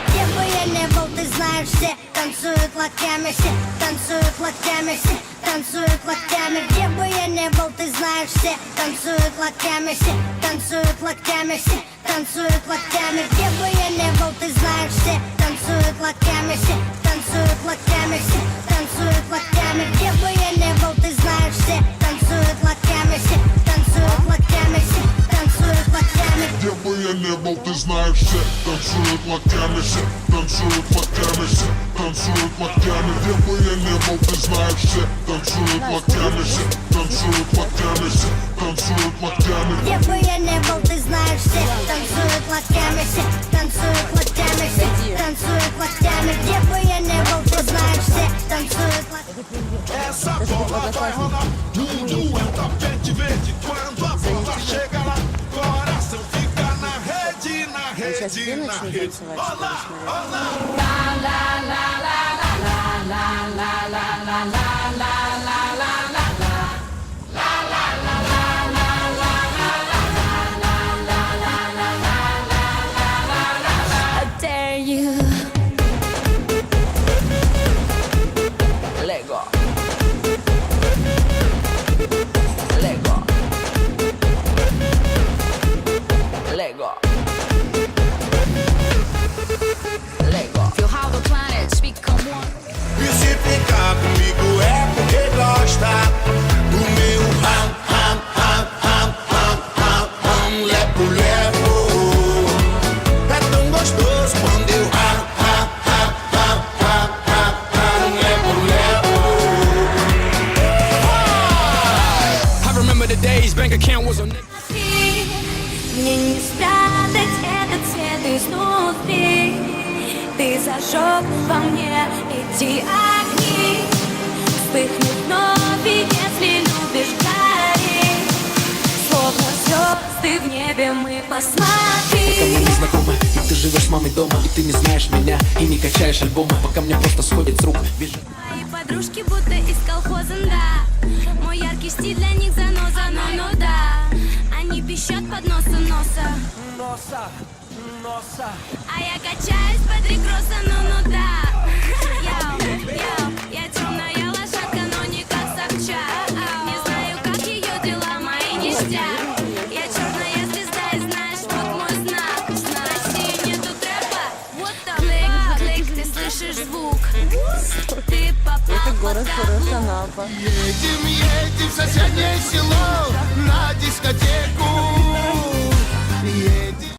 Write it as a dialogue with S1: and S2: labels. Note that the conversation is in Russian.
S1: Где бы я не был, ты знаешь, все танцуют локтями, все танцуют локтями, все танцуют локтями. Где бы я не был, ты знаешь, все танцуют локтями, все танцуют локтями, все танцуют локтями. Где бы я не был, ты знаешь, все танцуют локтями, все танцуют локтями, все танцуют локтями. Где бы я не был, ты знаешь, все танцуют локтями, все танцуют локтями, все танцуют локтями.
S2: Где бы я не был, ты знаешь, все танцуют локтями, все танцуют локтями, все танцуют локтями. Где бы я не был, ты знаешь, все танцуют локтями, все танцуют локтями, все танцуют локтями.
S1: Где бы я не был, ты знаешь, все танцуют локтями, все танцуют локтями, все танцуют локтями. Где бы я не был, ты знаешь, все танцуют локтями.
S3: Essa bola vai rolar, tudo é um tapete verde. Quando a bola chega lá, coração fica na rede, na rede, na rede. Olá, olá. La la la la la la la la la la la la la la la. La la la la la la la la la la la la la la.
S1: I dare you.
S4: Lego. Lego. Lego. Lego. Feel how the planets become one.
S3: E se ficar comigo é porque gosta do meu ram, ram, ram, ram, ram, ram, ram, lepo, lepo. É tão gostoso quando eu ram, ram, ram, ram, ram, ram, ram, lepo, lepo.
S5: I remember the days bank account was a
S1: Мне не спрятать этот цвет изнутри. Ты зажег во мне эти огни. Вспыхнет вновь, и если любишь, гори. Словно звезды в небе мы посмотри.
S6: Мы не знакомы, и ты живешь с мамой дома, и ты не знаешь меня, и не качаешь альбомы, пока мне просто сходит с рук. Вижу.
S1: Мои подружки будто из колхоза, да. Мой яркий стиль для них заноза, ну да. Они пищат под носа носа.
S5: Nossa, nossa.
S1: А я качаюсь под рекроса, ну да. Йоу, я темная лошадка, но не как Собчак. Не знаю, как ее дела мои ништяк. Я черная звезда, и знаешь, вот мой знак. В России нету трэпа, вот там клик, ты слышишь звук. Ты попал под
S7: Море Анапа.
S3: Едем, едем в соседнее село на дискотеку.